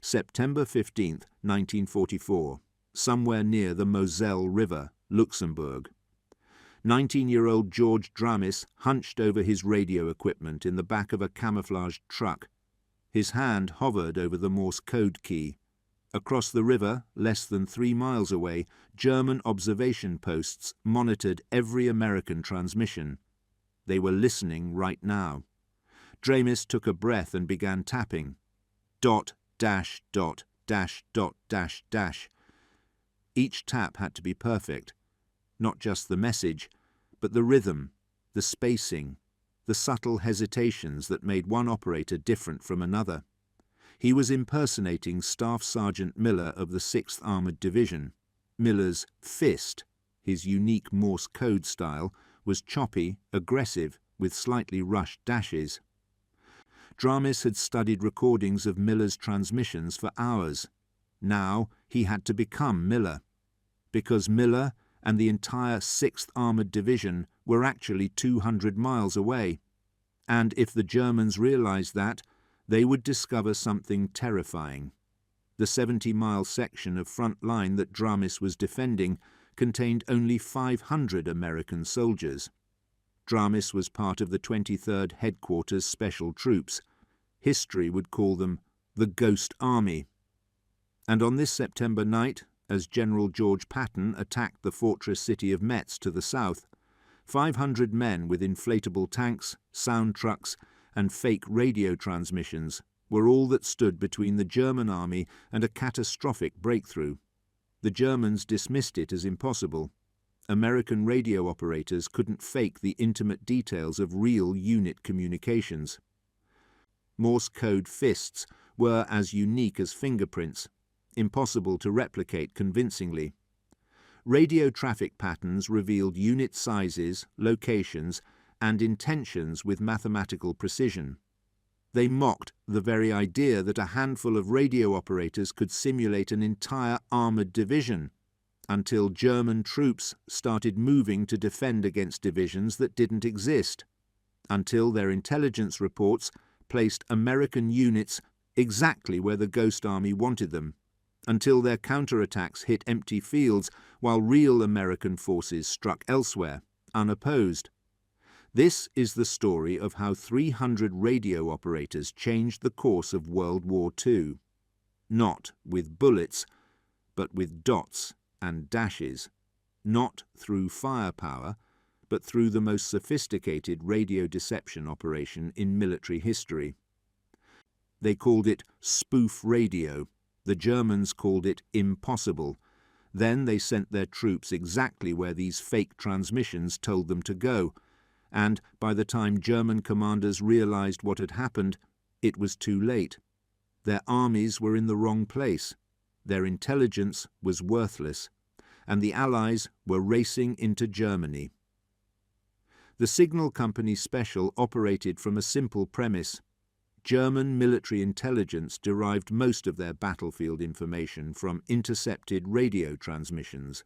September 15, 1944, somewhere near the Moselle River, Luxembourg. 19-year-old George Dramis hunched over his radio equipment in the back of a camouflaged truck. His hand hovered over the Morse code key. Across the river, less than 3 miles away, German observation posts monitored every American transmission. They were listening right now. Dramis took a breath and began tapping. Dot, dash, dot, dash, dot, dash, dash. Each tap had to be perfect. Not just the message, but the rhythm, the spacing, the subtle hesitations that made one operator different from another. He was impersonating Staff Sergeant Miller of the 6th Armoured Division. Miller's fist, his unique Morse code style, was choppy, aggressive, with slightly rushed dashes. Dramis had studied recordings of Miller's transmissions for hours. Now he had to become Miller, because Miller and the entire 6th Armoured Division were actually 200 miles away. And if the Germans realized that, they would discover something terrifying. The 70-mile section of front line that Dramis was defending contained only 500 American soldiers. Dramis was part of the 23rd Headquarters Special Troops. History would call them the Ghost Army. And on this September night, as General George Patton attacked the fortress city of Metz to the south, 500 men with inflatable tanks, sound trucks, and fake radio transmissions were all that stood between the German army and a catastrophic breakthrough. The Germans dismissed it as impossible. American radio operators couldn't fake the intimate details of real unit communications. Morse code fists were as unique as fingerprints, impossible to replicate convincingly. Radio traffic patterns revealed unit sizes, locations, and intentions with mathematical precision. They mocked the very idea that a handful of radio operators could simulate an entire armoured division, until German troops started moving to defend against divisions that didn't exist, until their intelligence reports placed American units exactly where the Ghost Army wanted them, until their counterattacks hit empty fields while real American forces struck elsewhere, unopposed. This is the story of how 300 radio operators changed the course of World War II. Not with bullets, but with dots and dashes. Not through firepower, but through the most sophisticated radio deception operation in military history. They called it spoof radio. The Germans called it impossible. Then they sent their troops exactly where these fake transmissions told them to go, and by the time German commanders realized what had happened, it was too late. Their armies were in the wrong place. Their intelligence was worthless, and the Allies were racing into Germany. The Signal Company Special operated from a simple premise. German military intelligence derived most of their battlefield information from intercepted radio transmissions.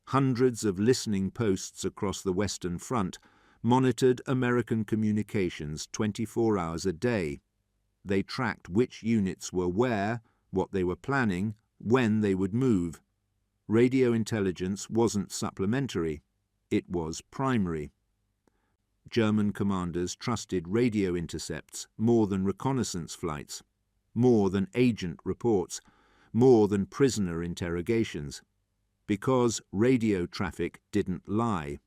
Hundreds of listening posts across the Western Front monitored American communications 24 hours a day. They tracked which units were where, what they were planning, when they would move. Radio intelligence wasn't supplementary, it was primary. German commanders trusted radio intercepts more than reconnaissance flights, more than agent reports, more than prisoner interrogations, because radio traffic didn't lie,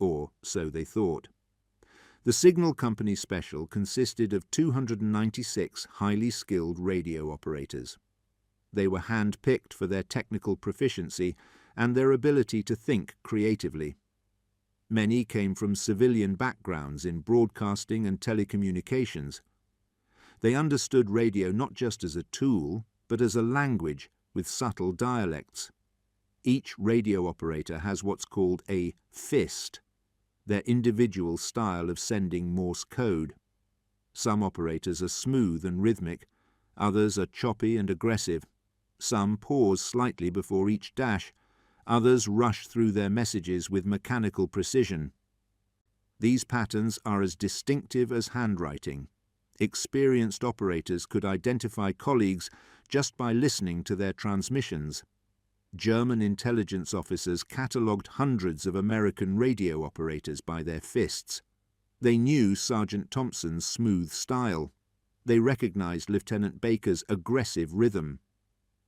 or so they thought. The Signal Company Special consisted of 296 highly skilled radio operators. They were hand-picked for their technical proficiency and their ability to think creatively. Many came from civilian backgrounds in broadcasting and telecommunications. They understood radio not just as a tool, but as a language with subtle dialects. Each radio operator has what's called a fist, their individual style of sending Morse code. Some operators are smooth and rhythmic, others are choppy and aggressive. Some pause slightly before each dash, others rush through their messages with mechanical precision. These patterns are as distinctive as handwriting. Experienced operators could identify colleagues just by listening to their transmissions. German intelligence officers catalogued hundreds of American radio operators by their fists. They knew Sergeant Thompson's smooth style. They recognized Lieutenant Baker's aggressive rhythm.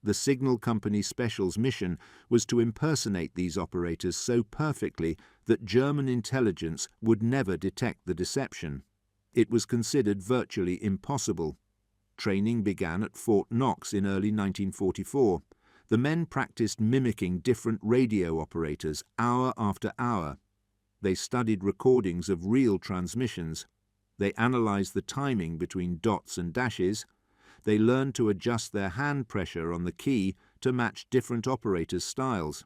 The Signal Company Special's mission was to impersonate these operators so perfectly that German intelligence would never detect the deception. It was considered virtually impossible. Training began at Fort Knox in early 1944. The men practiced mimicking different radio operators hour after hour. They studied recordings of real transmissions. They analyzed the timing between dots and dashes. They learned to adjust their hand pressure on the key to match different operators' styles.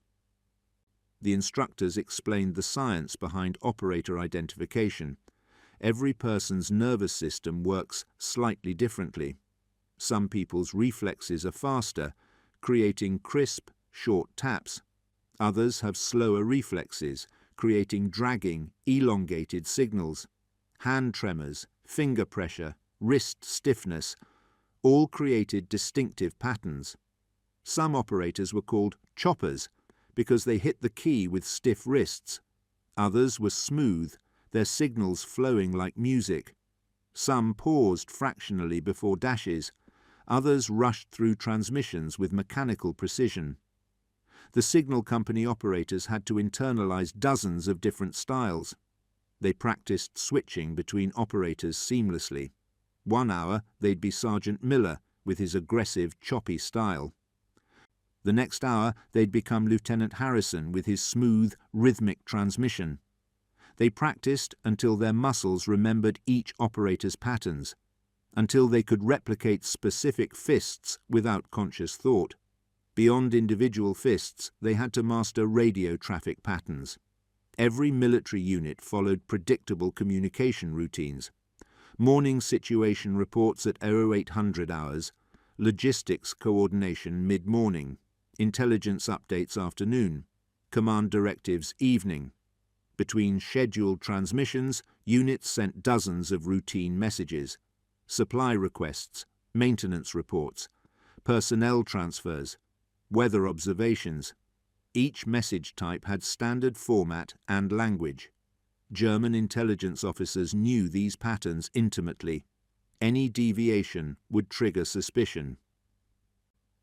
The instructors explained the science behind operator identification. Every person's nervous system works slightly differently. Some people's reflexes are faster, creating crisp, short taps. Others have slower reflexes, creating dragging, elongated signals. Hand tremors, finger pressure, wrist stiffness, all created distinctive patterns. Some operators were called choppers because they hit the key with stiff wrists. Others were smooth, their signals flowing like music. Some paused fractionally before dashes. Others rushed through transmissions with mechanical precision. The Signal Company operators had to internalize dozens of different styles. They practiced switching between operators seamlessly. 1 hour they'd be Sergeant Miller with his aggressive, choppy style. The next hour they'd become Lieutenant Harrison with his smooth, rhythmic transmission. They practiced until their muscles remembered each operator's patterns, until they could replicate specific fists without conscious thought. Beyond individual fists, they had to master radio traffic patterns. Every military unit followed predictable communication routines. Morning situation reports at 0800 hours, logistics coordination mid-morning, intelligence updates afternoon, command directives evening. Between scheduled transmissions, units sent dozens of routine messages, supply requests, maintenance reports, personnel transfers, weather observations. Each message type had standard format and language. German intelligence officers knew these patterns intimately. Any deviation would trigger suspicion.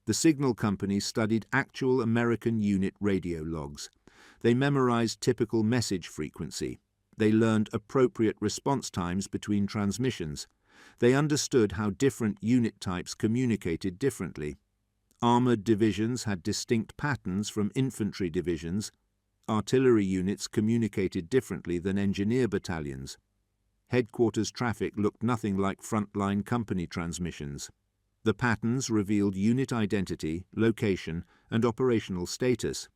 The Signal Company studied actual American unit radio logs. They memorized typical message frequency. They learned appropriate response times between transmissions. They understood how different unit types communicated differently. Armored divisions had distinct patterns from infantry divisions. Artillery units communicated differently than engineer battalions. Headquarters traffic looked nothing like frontline company transmissions. The patterns revealed unit identity, location, and operational status.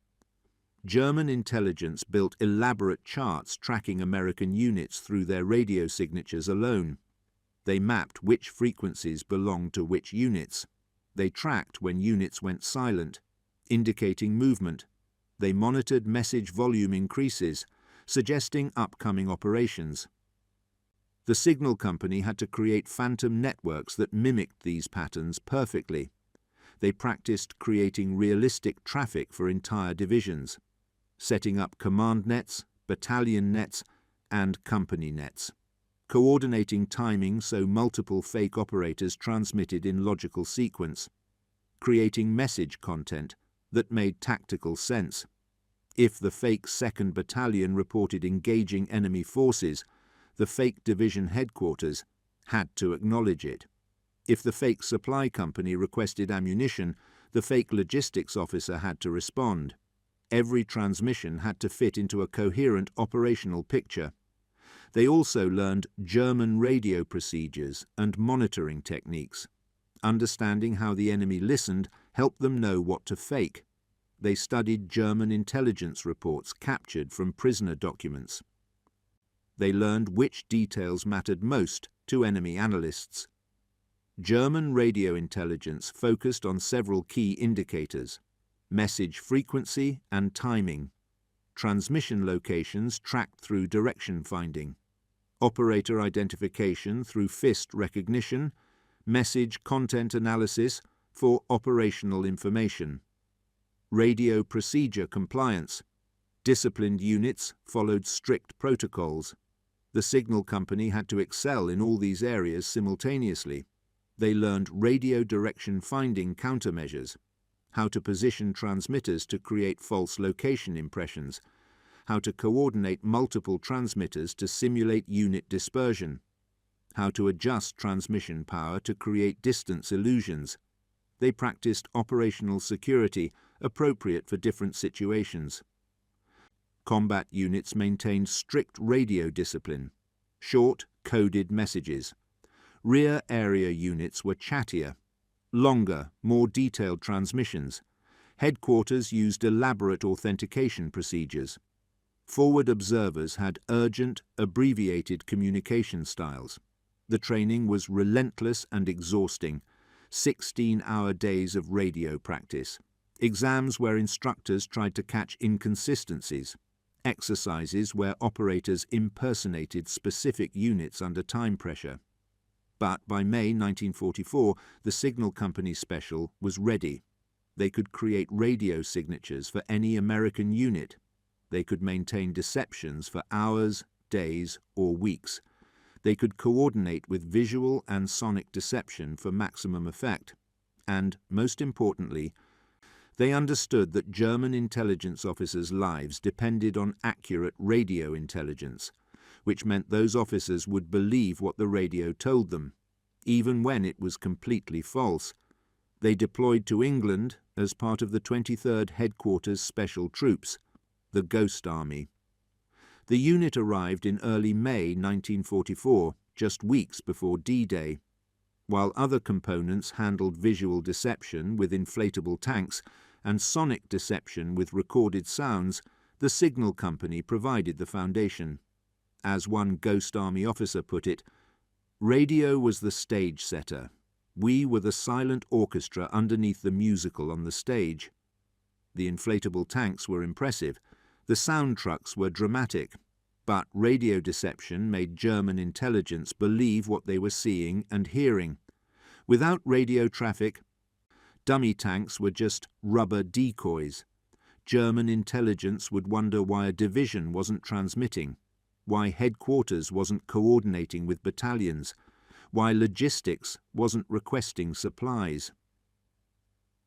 German intelligence built elaborate charts tracking American units through their radio signatures alone. They mapped which frequencies belonged to which units. They tracked when units went silent, indicating movement. They monitored message volume increases, suggesting upcoming operations. The Signal Company had to create phantom networks that mimicked these patterns perfectly. They practiced creating realistic traffic for entire divisions, setting up command nets, battalion nets, and company nets, coordinating timing so multiple fake operators transmitted in logical sequence, creating message content that made tactical sense. If the fake 2nd Battalion reported engaging enemy forces, the fake division headquarters had to acknowledge it. If the fake supply company requested ammunition, the fake logistics officer had to respond. Every transmission had to fit into a coherent operational picture. They also learned German radio procedures and monitoring techniques. Understanding how the enemy listened helped them know what to fake. They studied German intelligence reports captured from prisoner documents. They learned which details mattered most to enemy analysts. German radio intelligence focused on several key indicators: message frequency and timing, transmission locations tracked through direction finding, operator identification through fist recognition, message content analysis for operational information. Radio procedure compliance. Disciplined units followed strict protocols. The signal company had to excel in all these areas simultaneously. They learned radio direction finding countermeasures, how to position transmitters to create false location impressions, how to coordinate multiple transmitters to simulate unit dispersion, how to adjust transmission power to create distance illusions. They practiced operational security appropriate for different situations. Combat units maintained strict radio discipline, short, coded messages. Rear area units were chattier, longer, more detailed transmissions. Headquarters used elaborate authentication procedures. Forward observers had urgent, abbreviated communication styles. The training was relentless and exhausting. 16-hour days of radio practice. Exams where instructors tried to catch inconsistencies. Exercises where operators impersonated specific units under time pressure. But by May 1944, the signal company special was ready. They could create radio signatures for any American unit. They could maintain deceptions for hours, days, or weeks. They could coordinate with visual and sonic deception for maximum effect. And, most importantly, they understood that German intelligence officers' lives depended on accurate radio intelligence, which meant those officers would believe what the radio told them, even when it was completely false. They deployed to England as part of the 23rd Headquarters Special Troops, the Ghost Army. The unit arrived in early May 1944, just weeks before D-Day. While other components handled visual deception with inflatable tanks and sonic deception with recorded sounds, the signal company provided the foundation. As one Ghost Army officer put it, "Radio was the stage setter. We were the silent orchestra underneath the musical on the stage." The inflatable tanks were impressive. The sound trucks were dramatic. But radio deception made German intelligence believe what they were seeing and hearing. Without radio traffic, dummy tanks were just rubber decoys. German intelligence would wonder why a division wasn't transmitting, why headquarters wasn't coordinating with battalions, why logistics wasn't requesting supplies.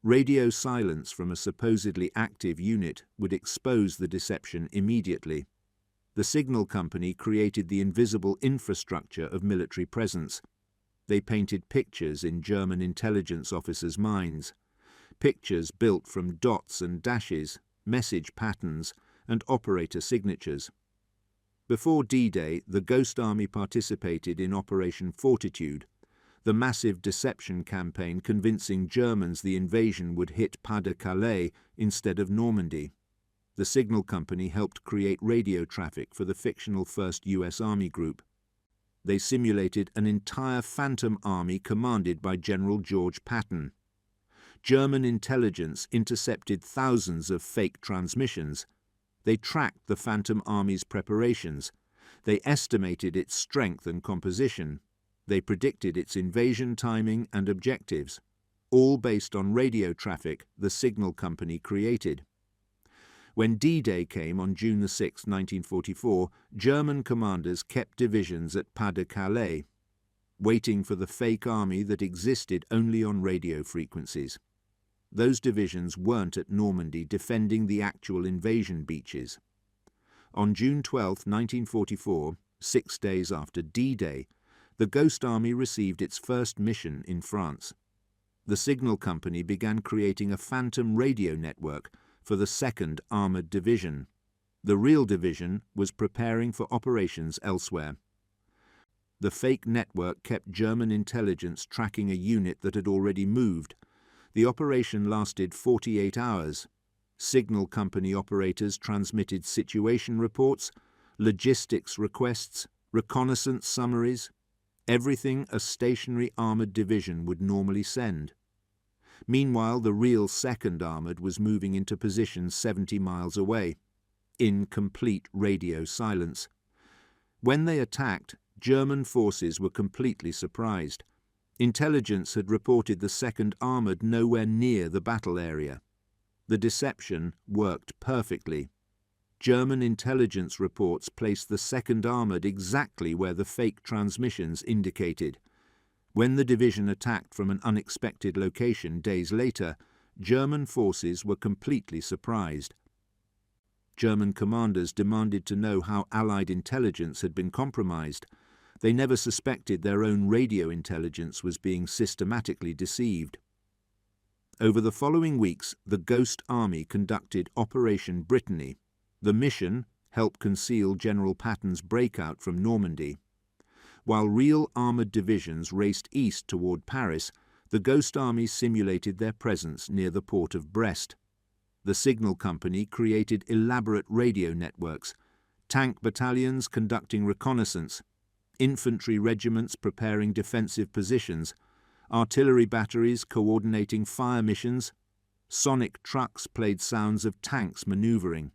Radio silence from a supposedly active unit would expose the deception immediately. The signal company created the invisible infrastructure of military presence. They painted pictures in German intelligence officers' minds, pictures built from dots and dashes, message patterns, and operator signatures. Before D-Day, the Ghost Army participated in Operation Fortitude, the massive deception campaign convincing Germans the invasion would hit Pas-de-Calais instead of Normandy. The signal company helped create radio traffic for the fictional 1st U.S. Army Group. They simulated an entire phantom army commanded by General George Patton. German intelligence intercepted thousands of fake transmissions. They tracked the phantom army's preparations. They estimated its strength and composition. They predicted its invasion timing and objectives, all based on radio traffic the signal company created. When D-Day came on June 6, 1944, German commanders kept divisions at Pas-de-Calais, waiting for the fake army that existed only on radio frequencies. Those divisions weren't at Normandy defending the actual invasion beaches. On June 12, 1944, 6 days after D-Day, the Ghost Army received its first mission in France. The signal company began creating a phantom radio network for the 2nd Armoured Division. The real division was preparing for operations elsewhere. The fake network kept German intelligence tracking a unit that had already moved. The operation lasted 48 hours. Signal company operators transmitted situation reports, logistics requests, reconnaissance summaries, everything a stationary armoured division would normally send. Meanwhile, the real 2nd Armoured was moving into positions 70 miles away, in complete radio silence. When they attacked, German forces were completely surprised. Intelligence had reported the 2nd Armoured nowhere near the battle area. The deception worked perfectly. German intelligence reports placed the 2nd Armoured exactly where the fake transmissions indicated. When the division attacked from an unexpected location days later, German forces were completely surprised. German commanders demanded to know how Allied intelligence had been compromised. They never suspected their own radio intelligence was being systematically deceived. Over the following weeks, the Ghost Army conducted Operation Brittany. The mission helped conceal General Patton's breakout from Normandy. While real armoured divisions raced east toward Paris, the Ghost Army simulated their presence near the port of Brest. The Signal Company created elaborate radio networks, tank battalions conducting reconnaissance, infantry regiments preparing defensive positions, artillery batteries coordinating fire missions, sonic trucks played sounds of tanks manoeuvring,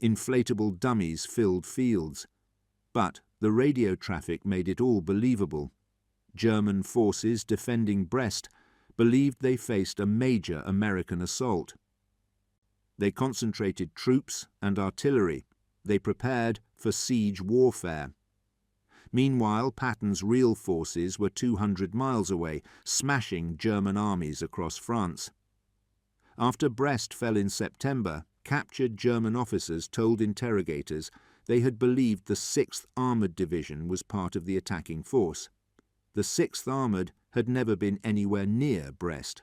inflatable dummies filled fields. But the radio traffic made it all believable. German forces defending Brest believed they faced a major American assault. They concentrated troops and artillery. They prepared for siege warfare. Meanwhile, Patton's real forces were 200 miles away, smashing German armies across France. After Brest fell in September, captured German officers told interrogators they had believed the 6th Armoured Division was part of the attacking force. The 6th Armoured had never been anywhere near Brest,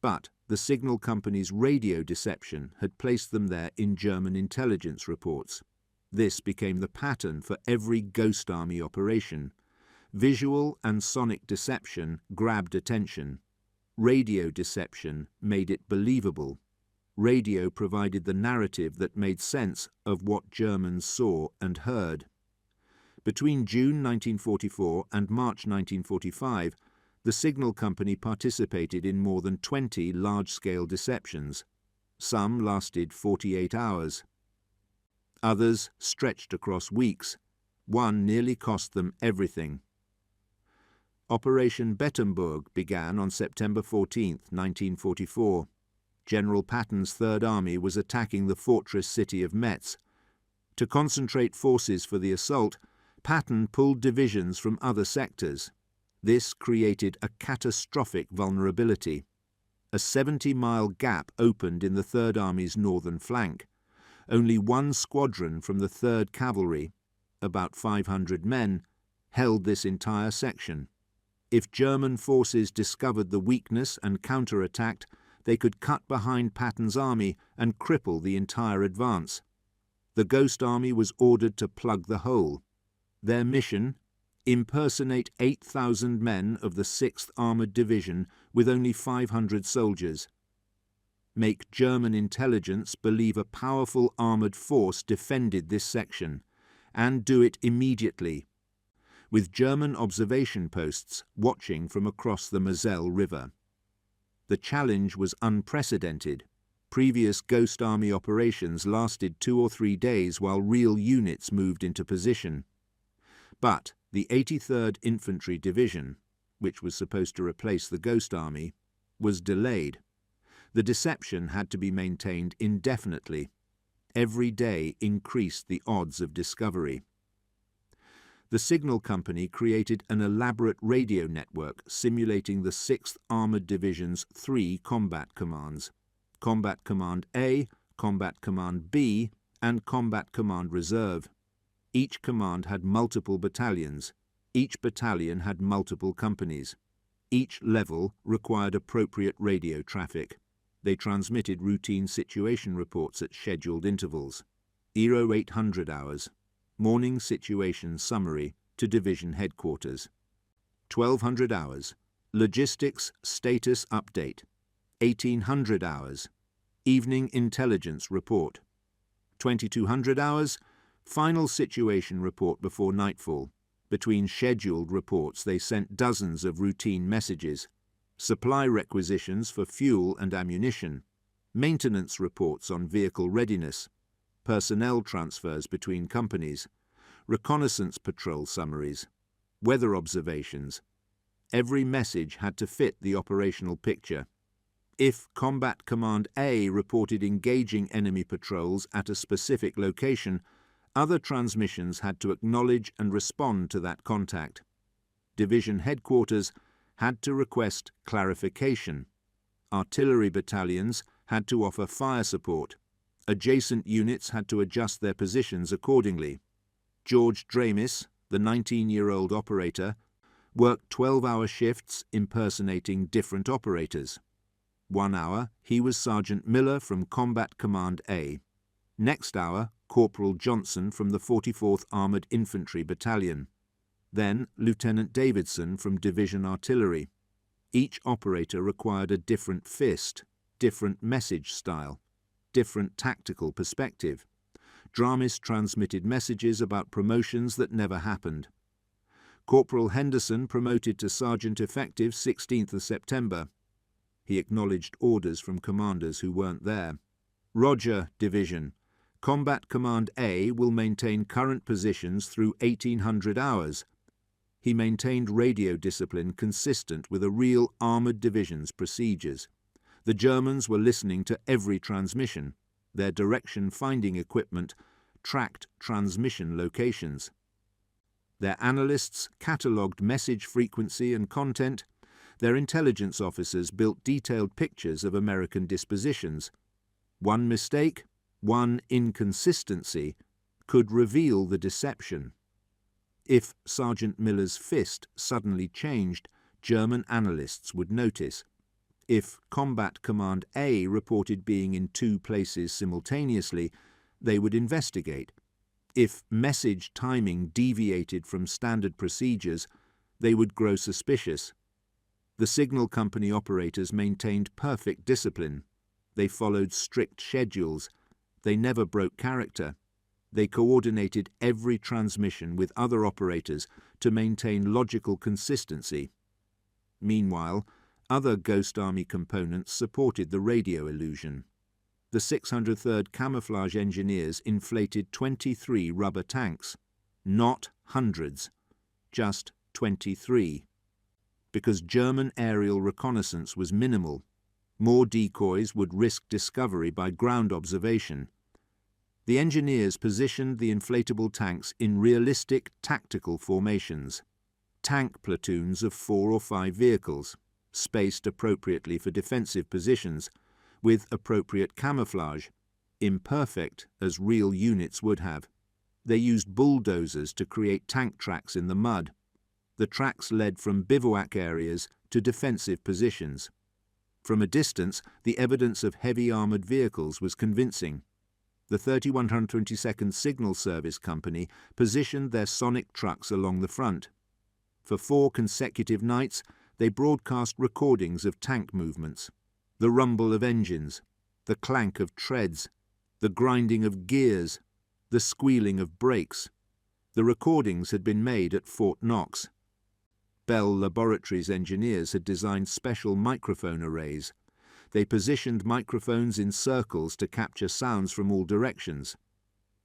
but the Signal Company's radio deception had placed them there in German intelligence reports. This became the pattern for every Ghost Army operation. Visual and sonic deception grabbed attention. Radio deception made it believable. Radio provided the narrative that made sense of what Germans saw and heard. Between June 1944 and March 1945, the Signal Company participated in more than 20 large-scale deceptions. Some lasted 48 hours. Others stretched across weeks. One nearly cost them everything. Operation Bettemburg began on September 14, 1944. General Patton's Third Army was attacking the fortress city of Metz. To concentrate forces for the assault, Patton pulled divisions from other sectors. This created a catastrophic vulnerability. A 70-mile gap opened in the Third Army's northern flank. Only one squadron from the 3rd Cavalry, about 500 men, held this entire section. If German forces discovered the weakness and counterattacked, they could cut behind Patton's army and cripple the entire advance. The Ghost Army was ordered to plug the hole. Their mission: impersonate 8,000 men of the 6th Armoured Division with only 500 soldiers. Make German intelligence believe a powerful armoured force defended this section, and do it immediately, with German observation posts watching from across the Moselle River. The challenge was unprecedented. Previous Ghost Army operations lasted 2 or 3 days while real units moved into position. But the 83rd Infantry Division, which was supposed to replace the Ghost Army, was delayed. The deception had to be maintained indefinitely. Every day increased the odds of discovery. The Signal Company created an elaborate radio network simulating the 6th Armoured Division's 3 combat commands: Combat Command A, Combat Command B, and Combat Command Reserve. Each command had multiple battalions. Each battalion had multiple companies. Each level required appropriate radio traffic. They transmitted routine situation reports at scheduled intervals. 0800 hours. Morning situation summary to division headquarters. 1200 hours. Logistics status update. 1800 hours. Evening intelligence report. 2200 hours. Final situation report before nightfall. Between scheduled reports they sent dozens of routine messages. Supply requisitions for fuel and ammunition. Maintenance reports on vehicle readiness. Personnel transfers between companies. Reconnaissance patrol summaries. Weather observations. Every message had to fit the operational picture. If Combat Command A reported engaging enemy patrols at a specific location, other transmissions had to acknowledge and respond to that contact. Division headquarters had to request clarification. Artillery battalions had to offer fire support. Adjacent units had to adjust their positions accordingly. George Dramis, the 19-year-old operator, worked 12-hour shifts impersonating different operators. 1 hour, he was Sergeant Miller from Combat Command A. Next hour, Corporal Johnson from the 44th Armoured Infantry Battalion. Then Lieutenant Davidson from Division Artillery. Each operator required a different fist, different message style, different tactical perspective. Dramis transmitted messages about promotions that never happened. Corporal Henderson promoted to Sergeant effective 16th of September. He acknowledged orders from commanders who weren't there. Roger, Division. Combat Command A will maintain current positions through 1800 hours. He maintained radio discipline consistent with a real armoured division's procedures. The Germans were listening to every transmission. Their direction-finding equipment tracked transmission locations. Their analysts catalogued message frequency and content. Their intelligence officers built detailed pictures of American dispositions. One mistake, one inconsistency, could reveal the deception. If Sergeant Miller's fist suddenly changed, German analysts would notice. If Combat Command A reported being in 2 places simultaneously, they would investigate. If message timing deviated from standard procedures, they would grow suspicious. The signal company operators maintained perfect discipline. They followed strict schedules. They never broke character. They coordinated every transmission with other operators to maintain logical consistency. Meanwhile, other Ghost Army components supported the radio illusion. The 603rd Camouflage Engineers inflated 23 rubber tanks. Not hundreds, just 23. Because German aerial reconnaissance was minimal, more decoys would risk discovery by ground observation. The engineers positioned the inflatable tanks in realistic tactical formations, tank platoons of 4 or 5 vehicles, spaced appropriately for defensive positions, with appropriate camouflage, imperfect as real units would have. They used bulldozers to create tank tracks in the mud. The tracks led from bivouac areas to defensive positions. From a distance, the evidence of heavy armoured vehicles was convincing. The 3122nd Signal Service Company positioned their sonic trucks along the front. For 4 consecutive nights, they broadcast recordings of tank movements, the rumble of engines, the clank of treads, the grinding of gears, the squealing of brakes. The recordings had been made at Fort Knox. Bell Laboratories engineers had designed special microphone arrays. They positioned microphones in circles to capture sounds from all directions.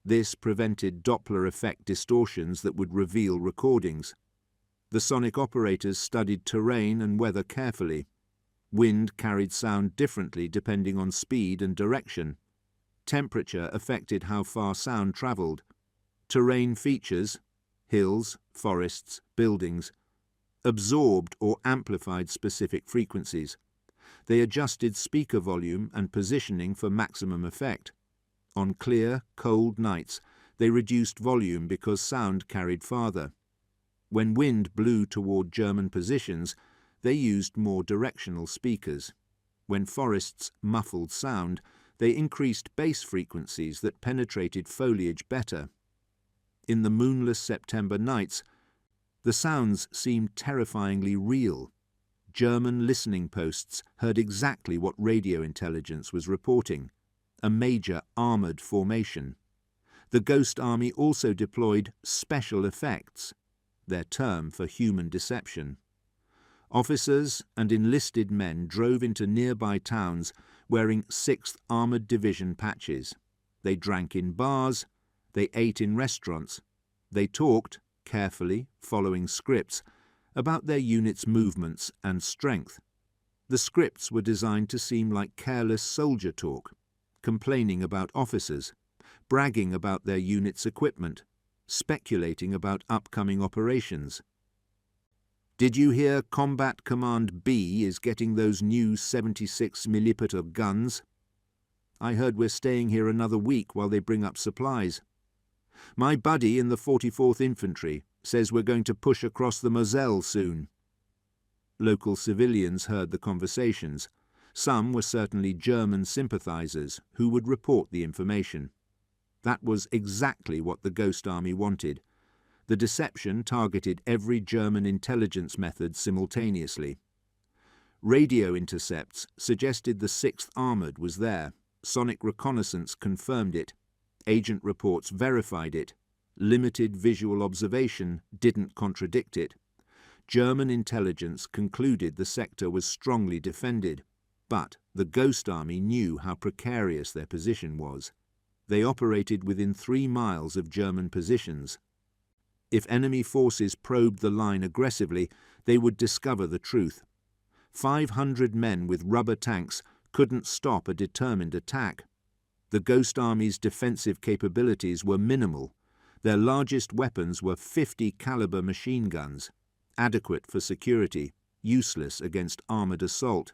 This prevented Doppler effect distortions that would reveal recordings. The sonic operators studied terrain and weather carefully. Wind carried sound differently depending on speed and direction. Temperature affected how far sound travelled. Terrain features, hills, forests, buildings, absorbed or amplified specific frequencies. They adjusted speaker volume and positioning for maximum effect. On clear, cold nights, they reduced volume because sound carried farther. When wind blew toward German positions, they used more directional speakers. When forests muffled sound, they increased bass frequencies that penetrated foliage better. In the moonless September nights, the sounds seemed terrifyingly real. German listening posts heard exactly what radio intelligence was reporting, a major armoured formation. The Ghost Army also deployed special effects, their term for human deception. Officers and enlisted men drove into nearby towns wearing 6th Armoured Division patches. They drank in bars, they ate in restaurants, they talked, carefully, following scripts, about their unit's movements and strength. The scripts were designed to seem like careless soldier talk, complaining about officers, bragging about their unit's equipment, speculating about upcoming operations. "Did you hear Combat Command B is getting those new 76mm guns? I heard we're staying here another week while they bring up supplies. My buddy in the 44th Infantry says we're going to push across the Moselle soon." Local civilians heard the conversations. Some were certainly German sympathizers who would report the information. That was exactly what the Ghost Army wanted. The deception targeted every German intelligence method simultaneously. Radio intercepts suggested the 6th Armoured was there. Sonic reconnaissance confirmed it. Agent reports verified it. Limited visual observation didn't contradict it. German intelligence concluded the sector was strongly defended, but the Ghost Army knew how precarious their position was. They operated within 3 miles of German positions. If enemy forces probed the line aggressively, they would discover the truth. 500 men with rubber tanks couldn't stop a determined attack. The Ghost Army's defensive capabilities were minimal. Their largest weapons were 50 caliber machine guns, adequate for security, useless against armoured assault.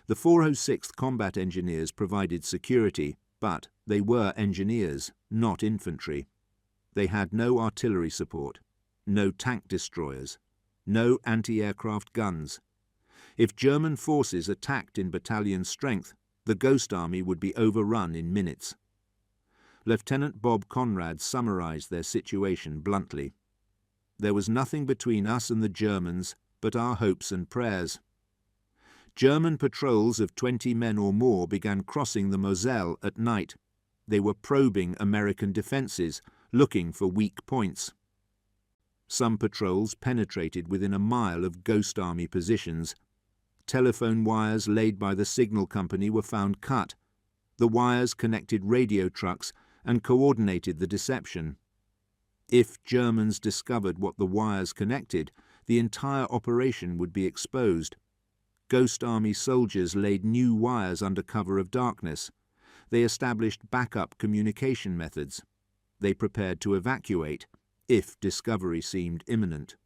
The 406th Combat Engineers provided security, but they were engineers, not infantry. They had no artillery support, no tank destroyers, no anti-aircraft guns. If German forces attacked in battalion strength, the Ghost Army would be overrun in minutes. Lieutenant Bob Conrad summarized their situation bluntly. "There was nothing between us and the Germans but our hopes and prayers." German patrols of 20 men or more began crossing the Moselle at night. They were probing American defences, looking for weak points. Some patrols penetrated within a mile of Ghost Army positions. Telephone wires laid by the signal company were found cut. The wires connected radio trucks and coordinated the deception. If Germans discovered what the wires connected, the entire operation would be exposed. Ghost Army soldiers laid new wires under cover of darkness. They established backup communication methods. They prepared to evacuate, if discovery seemed imminent.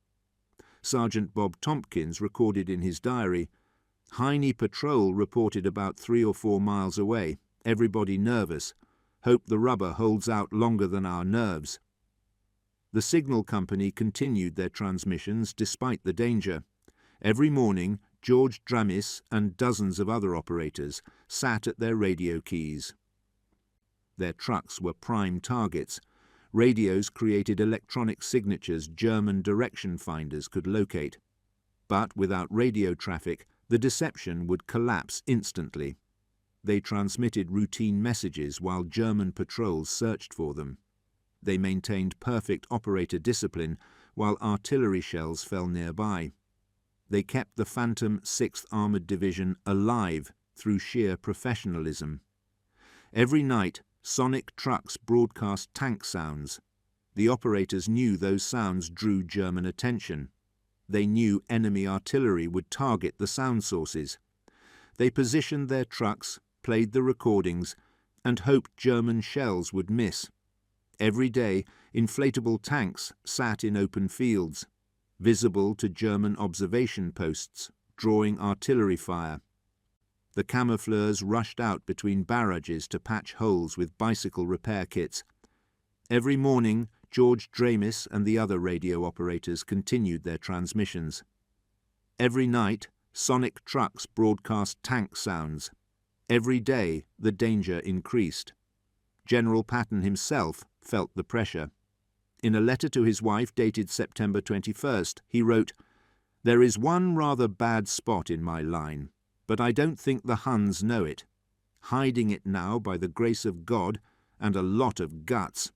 Sergeant Bob Tompkins recorded in his diary, "Heine patrol reported about 3 or 4 miles away. Everybody nervous. Hope the rubber holds out longer than our nerves." The signal company continued their transmissions despite the danger. Every morning, George Dramis and dozens of other operators sat at their radio keys. Their trucks were prime targets. Radios created electronic signatures German direction finders could locate. But without radio traffic, the deception would collapse instantly. They transmitted routine messages while German patrols searched for them. They maintained perfect operator discipline while artillery shells fell nearby. They kept the Phantom 6th Armoured Division alive through sheer professionalism. Every night, sonic trucks broadcast tank sounds. The operators knew those sounds drew German attention. They knew enemy artillery would target the sound sources. They positioned their trucks, played the recordings, and hoped German shells would miss. Every day, inflatable tanks sat in open fields, visible to German observation posts, drawing artillery fire. The camoufleurs rushed out between barrages to patch holes with bicycle repair kits. Every morning, George Dramis and the other radio operators continued their transmissions. Every night, sonic trucks broadcast tank sounds. Every day, the danger increased. General Patton himself felt the pressure. In a letter to his wife dated September 21st, he wrote, "There is one rather bad spot in my line, but I don't think the Huns know it. Hiding it now by the grace of God and a lot of guts."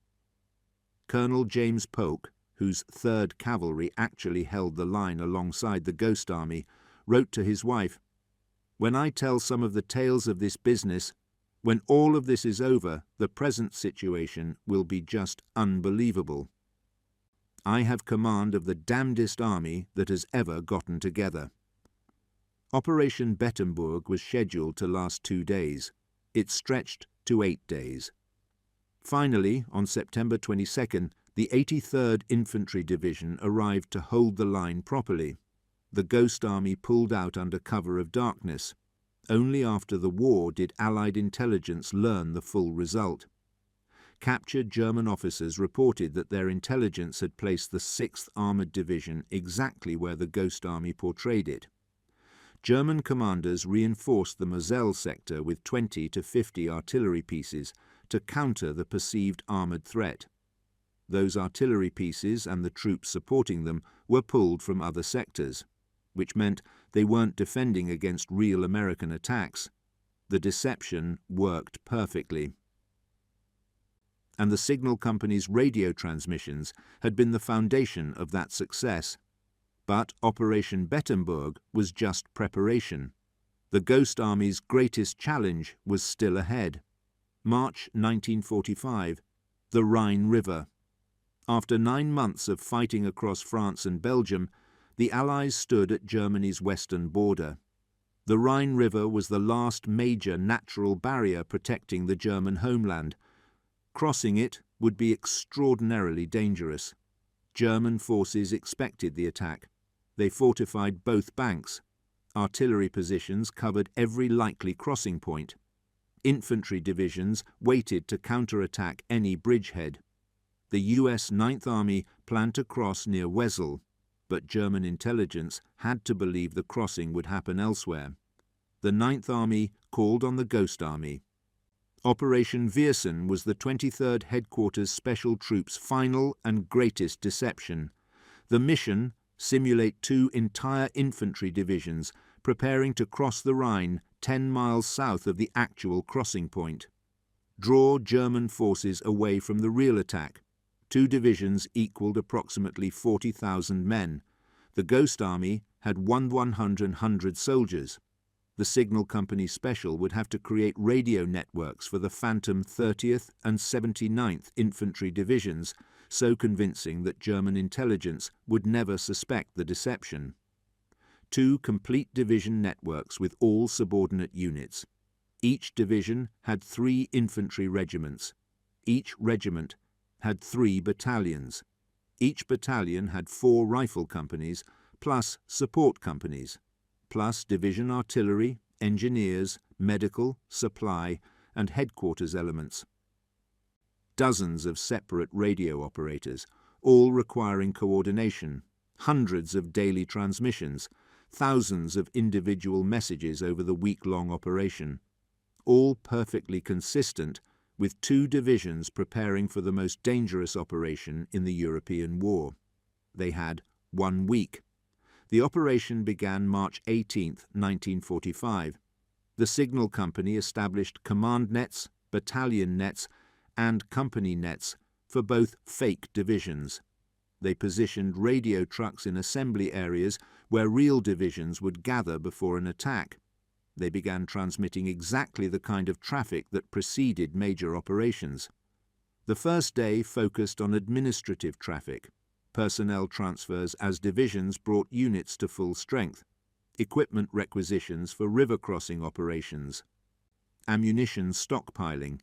Colonel James Polk, whose 3rd Cavalry actually held the line alongside the Ghost Army, wrote to his wife, "When I tell some of the tales of this business, when all of this is over, the present situation will be just unbelievable." I have command of the damnedest army that has ever gotten together. Operation Bettembourg was scheduled to last 2 days. It stretched to 8 days. Finally, on September 22nd, the 83rd Infantry Division arrived to hold the line properly. The Ghost Army pulled out under cover of darkness. Only after the war did Allied intelligence learn the full result. Captured German officers reported that their intelligence had placed the 6th Armoured Division exactly where the Ghost Army portrayed it. German commanders reinforced the Moselle sector with 20 to 50 artillery pieces to counter the perceived armoured threat. Those artillery pieces and the troops supporting them were pulled from other sectors, which meant they weren't defending against real American attacks. The deception worked perfectly. And the signal company's radio transmissions had been the foundation of that success. But Operation Bettembourg was just preparation. The Ghost Army's greatest challenge was still ahead. March 1945, the Rhine River. After 9 months of fighting across France and Belgium, the Allies stood at Germany's western border. The Rhine River was the last major natural barrier protecting the German homeland. Crossing it would be extraordinarily dangerous. German forces expected the attack. They fortified both banks. Artillery positions covered every likely crossing point. Infantry divisions waited to counterattack any bridgehead. The US 9th Army planned to cross near Wesel, but German intelligence had to believe the crossing would happen elsewhere. The 9th Army called on the Ghost Army. Operation Viersen was the 23rd Headquarters Special Troops' final and greatest deception. The mission: simulate 2 entire infantry divisions preparing to cross the Rhine 10 miles south of the actual crossing point. Draw German forces away from the real attack. 2 divisions equaled approximately 40,000 men. The Ghost Army had 100 soldiers. The Signal Company Special would have to create radio networks for the phantom 30th and 79th Infantry Divisions, so convincing that German intelligence would never suspect the deception. 2 complete division networks with all subordinate units. Each division had 3 infantry regiments. Each regiment had 3 battalions. Each battalion had 4 rifle companies, plus support companies, plus division artillery, engineers, medical, supply, and headquarters elements. Dozens of separate radio operators, all requiring coordination, hundreds of daily transmissions, thousands of individual messages over the week-long operation, all perfectly consistent with 2 divisions preparing for the most dangerous operation in the European war. They had 1 week. The operation began March 18, 1945. The Signal Company established command nets, battalion nets, and company nets for both fake divisions. They positioned radio trucks in assembly areas where real divisions would gather before an attack. They began transmitting exactly the kind of traffic that preceded major operations. The first day focused on administrative traffic, personnel transfers as divisions brought units to full strength, equipment requisitions for river crossing operations, ammunition stockpiling,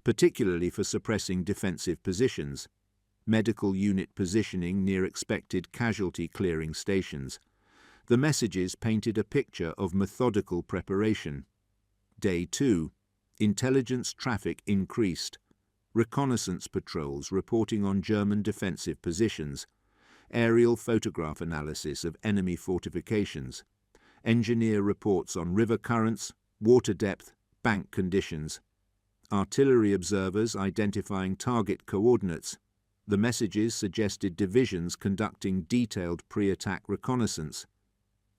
particularly for suppressing defensive positions, medical unit positioning near expected casualty clearing stations. The messages painted a picture of methodical preparation. Day 2. Intelligence traffic increased. Reconnaissance patrols reporting on German defensive positions. Aerial photograph analysis of enemy fortifications. Engineer reports on river currents, water depth, bank conditions. Artillery observers identifying target coordinates. The messages suggested divisions conducting detailed pre-attack reconnaissance.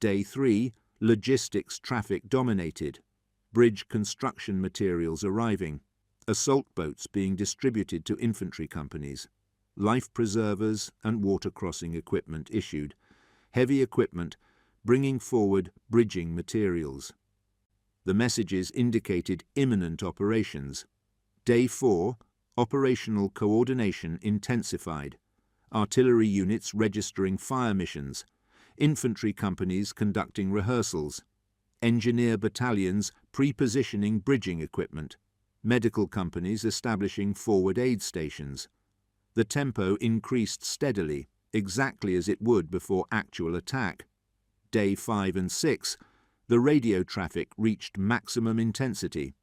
Day 3, logistics traffic dominated. Bridge construction materials arriving. Assault boats being distributed to infantry companies. Life preservers and water crossing equipment issued. Heavy equipment bringing forward bridging materials. The messages indicated imminent operations. Day 4, operational coordination intensified. artillery units registering fire missions, infantry companies conducting rehearsals, engineer battalions pre-positioning bridging equipment, medical companies establishing forward aid stations. The tempo increased steadily, exactly as it would before actual attack. Day 5 and 6, the radio traffic reached maximum intensity.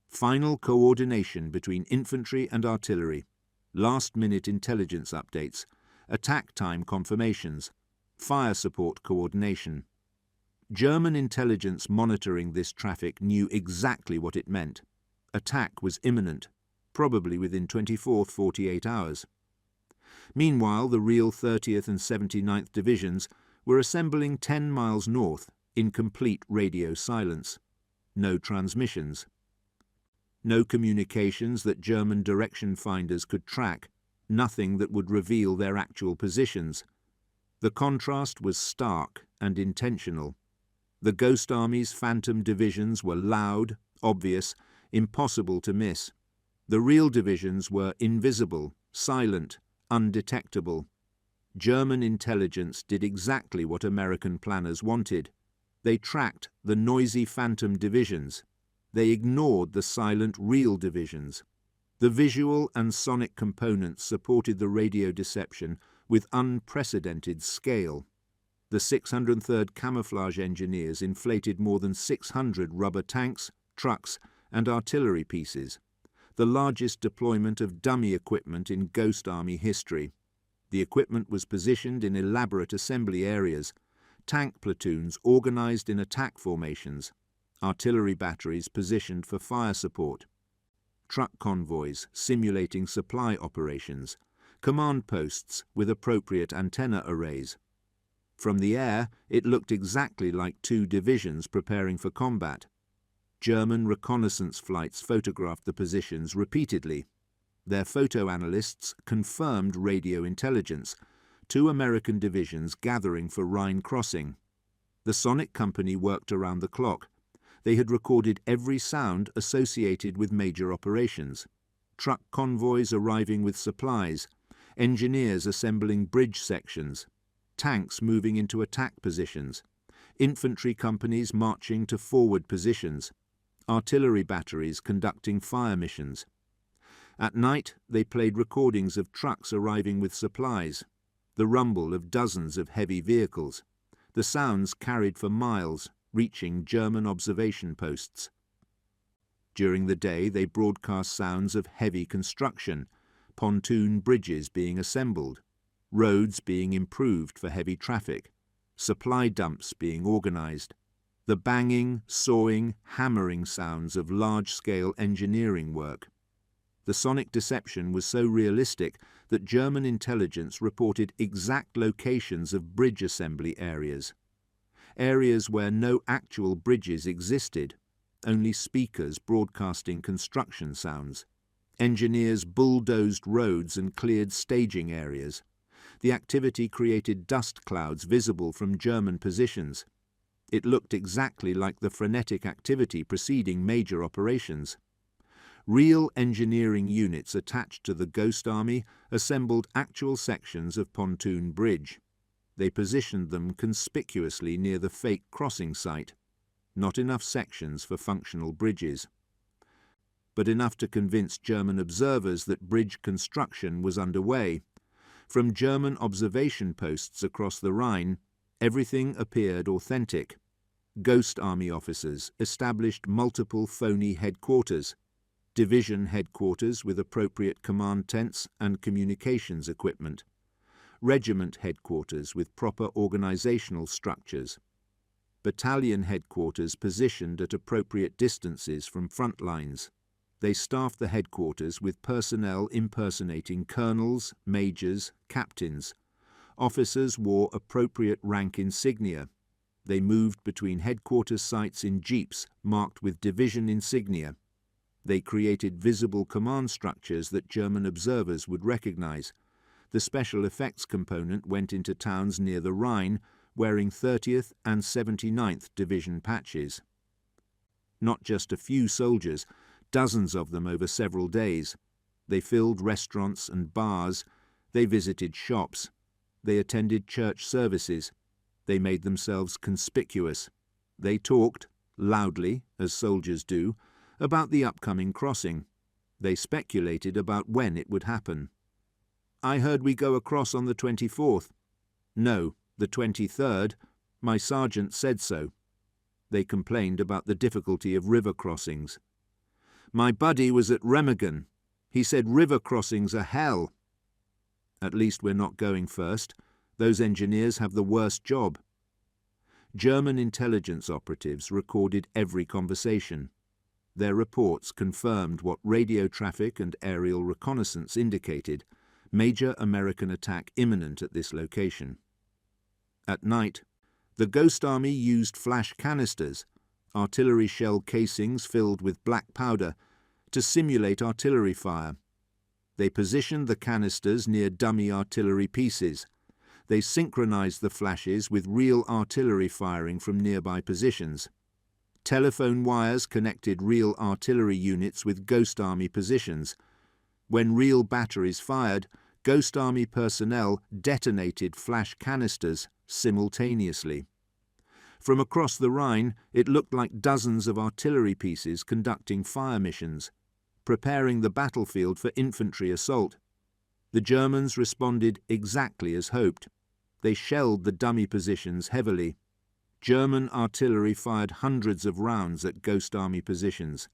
Final coordination between infantry and artillery, last-minute intelligence updates, attack time confirmations, fire support coordination. German intelligence monitoring this traffic knew exactly what it meant. Attack was imminent, probably within 48 hours. Meanwhile, the real 30th and 79th Divisions were assembling 10 miles north in complete radio silence. No transmissions. No communications that German direction finders could track, nothing that would reveal their actual positions. The contrast was stark and intentional. The Ghost Army's phantom divisions were loud, obvious, impossible to miss. The real divisions were invisible, silent, undetectable. German intelligence did exactly what American planners wanted. They tracked the noisy phantom divisions. They ignored the silent real divisions. The visual and sonic components supported the radio deception with unprecedented scale. The 603rd Camouflage engineers inflated more than 600 rubber tanks, trucks, and artillery pieces, the largest deployment of dummy equipment in Ghost Army history. The equipment was positioned in elaborate assembly areas, tank platoons organized in attack formations, artillery batteries positioned for fire support, truck convoys simulating supply operations, command posts with appropriate antenna arrays. From the air, it looked exactly like two divisions preparing for combat. German reconnaissance flights photographed the positions repeatedly. Their photo analysts confirmed radio intelligence, 2 American divisions gathering for Rhine crossing. The Sonic Company worked around the clock. They had recorded every sound associated with major operations. Truck convoys arriving with supplies, engineers assembling bridge sections, tanks moving into attack positions, infantry companies marching to forward positions, artillery batteries conducting fire missions. At night, they played recordings of trucks arriving with supplies, the rumble of dozens of heavy vehicles, the sounds carried for miles, reaching German observation posts. During the day, they broadcast sounds of heavy construction, pontoon bridges being assembled, roads being improved for heavy traffic, supply dumps being organized, the banging, sawing, hammering sounds of large-scale engineering work. The sonic deception was so realistic that German intelligence reported exact locations of bridge assembly areas where no actual bridges existed, only speakers broadcasting construction sounds. Engineers bulldozed roads and cleared staging areas. The activity created dust clouds visible from German positions. It looked exactly like the frenetic activity preceding major operations. Real engineering units attached to the Ghost Army assembled actual sections of pontoon bridge. They positioned them conspicuously near the fake crossing site. Not enough sections for functional bridges, but enough to convince German observers that bridge construction was underway. From German observation posts across the Rhine, everything appeared authentic. Ghost Army officers established multiple phony headquarters, division headquarters with appropriate command tents and communications equipment, regiment headquarters with proper organizational structures, battalion headquarters positioned at appropriate distances from front lines. They staffed the headquarters with personnel impersonating colonels, majors, captains. Officers wore appropriate rank insignia. They moved between headquarters sites in jeeps marked with division insignia. They created visible command structures that German observers would recognize. The special effects component went into towns near the Rhine wearing 30th and 79th Division patches. Not just a few soldiers, dozens of them over several days. They filled restaurants and bars. They visited shops. They attended church services. They made themselves conspicuous. They talked, loudly, as soldiers do, about the upcoming crossing. They speculated about when it would happen. "I heard we go across on the 24th. "No, the 23rd. My sergeant said so." They complained about the difficulty of river crossings. "My buddy was at Remagen. He said river crossings are hell." "At least we're not going first. Those engineers have the worst job." German intelligence operatives recorded every conversation. Their reports confirmed what radio traffic and aerial reconnaissance indicated: major American attack imminent at this location. At night, the Ghost Army used flash canisters, artillery shell casings filled with black powder, to simulate artillery fire. They positioned the canisters near dummy artillery pieces. They synchronized the flashes with real artillery firing from nearby positions. Telephone wires connected real artillery units with Ghost Army positions. When real batteries fired, Ghost Army personnel detonated flash canisters simultaneously. From across the Rhine, it looked like dozens of artillery pieces conducting fire missions, preparing the battlefield for infantry assault. The Germans responded exactly as hoped. They shelled the dummy positions heavily. German artillery fired hundreds of rounds at Ghost Army positions.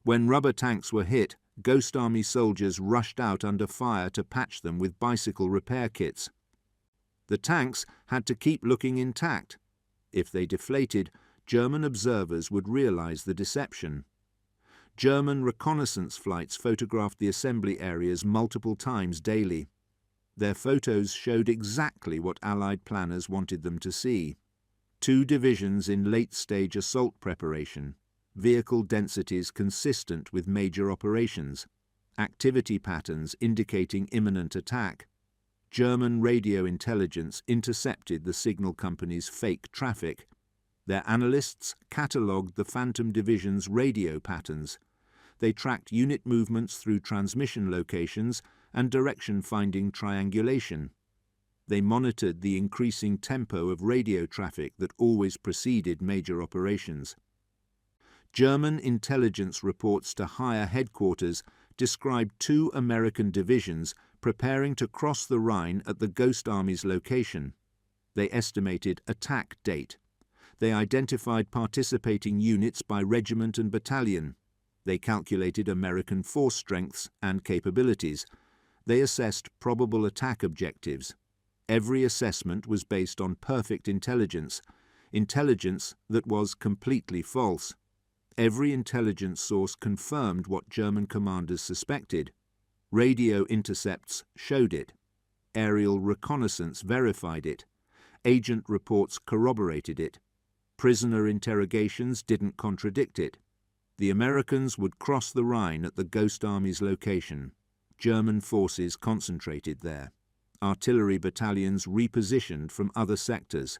When rubber tanks were hit, Ghost Army soldiers rushed out under fire to patch them with bicycle repair kits. The tanks had to keep looking intact. If they deflated, German observers would realize the deception. German reconnaissance flights photographed the assembly areas multiple times daily. Their photos showed exactly what Allied planners wanted them to see. 2 divisions in late-stage assault preparation, vehicle densities consistent with major operations, activity patterns indicating imminent attack. German radio intelligence intercepted the signal company's fake traffic. Their analysts catalogued the Phantom Division's radio patterns. They tracked unit movements through transmission locations and direction-finding triangulation. They monitored the increasing tempo of radio traffic that always preceded major operations. German intelligence reports to higher headquarters described 2 American divisions preparing to cross the Rhine at the Ghost Army's location. They estimated attack date. They identified participating units by regiment and battalion. They calculated American force strengths and capabilities. They assessed probable attack objectives. Every assessment was based on perfect intelligence, intelligence that was completely false. Every intelligence source confirmed what German commanders suspected. Radio intercepts showed it. Aerial reconnaissance verified it. Agent reports corroborated it. Prisoner interrogations didn't contradict it. The Americans would cross the Rhine at the Ghost Army's location. German forces concentrated there. Artillery battalions repositioned from other sectors.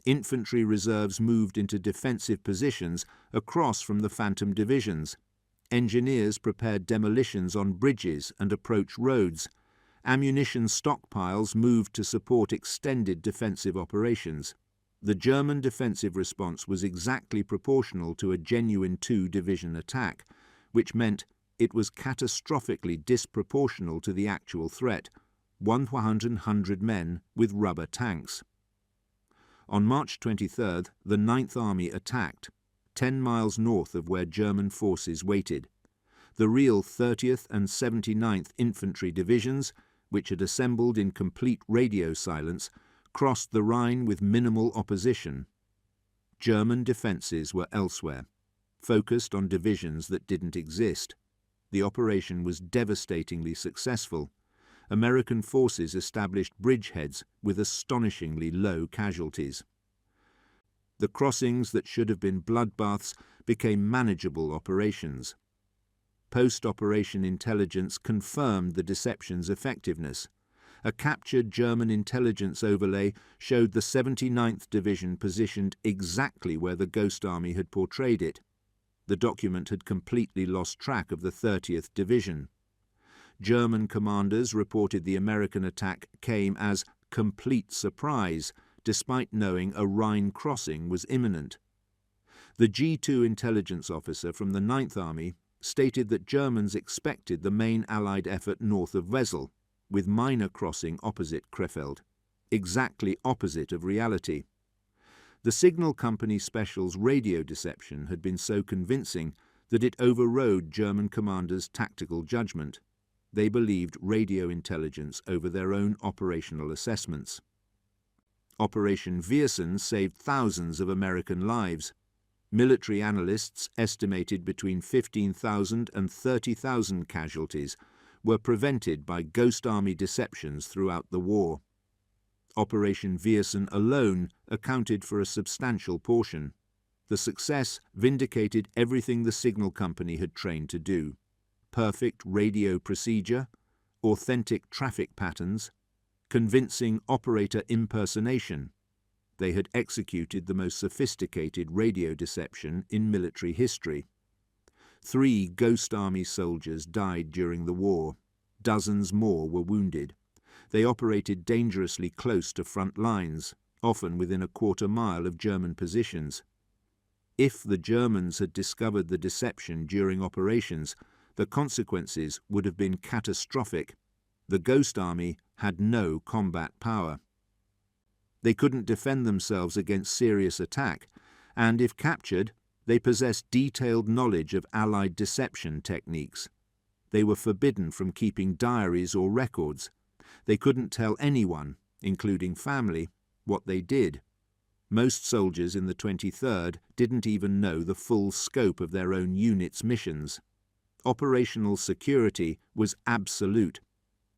Infantry reserves moved into defensive positions across from the Phantom divisions. Engineers prepared demolitions on bridges and approach roads. Ammunition stockpiles moved to support extended defensive operations. The German defensive response was exactly proportional to a genuine 2-division attack, which meant it was catastrophically disproportional to the actual threat: 100 men with rubber tanks. On March 23rd, the 9th Army attacked, 10 miles north of where German forces waited. The real 30th and 79th Infantry Divisions, which had assembled in complete radio silence, crossed the Rhine with minimal opposition. German defences were elsewhere, focused on divisions that didn't exist. The operation was devastatingly successful. American forces established bridgeheads with astonishingly low casualties. The crossings that should have been bloodbaths became manageable operations. Post-operation intelligence confirmed the deception's effectiveness. A captured German intelligence overlay showed the 79th Division positioned exactly where the Ghost Army had portrayed it. The document had completely lost track of the 30th Division. German commanders reported the American attack came as complete surprise, despite knowing a Rhine crossing was imminent. The G2 intelligence officer from the 9th Army stated that Germans expected the main Allied effort north of Wesel, with minor crossing opposite Krefeld, exactly opposite of reality. The signal company special's radio deception had been so convincing that it overrode German commanders' tactical judgment. They believed radio intelligence over their own operational assessments. Operation Viersen saved thousands of American lives. Military analysts estimated between 15,000 and 30,000 casualties were prevented by Ghost Army deceptions throughout the war. Operation Viersen alone accounted for a substantial portion. The success vindicated everything the signal company had trained to do: perfect radio procedure, authentic traffic patterns, convincing operator impersonation. They had executed the most sophisticated radio deception in military history. 3 Ghost Army soldiers died during the war. Dozens more were wounded. They operated dangerously close to front lines, often within a quarter-mile of German positions. If the Germans had discovered the deception during operations, the consequences would have been catastrophic. The Ghost Army had no combat power. They couldn't defend themselves against serious attack, and if captured, they possessed detailed knowledge of Allied deception techniques. They were forbidden from keeping diaries or records. They couldn't tell anyone, including family, what they did. Most soldiers in the 23rd didn't even know the full scope of their own unit's missions. Operational security was absolute.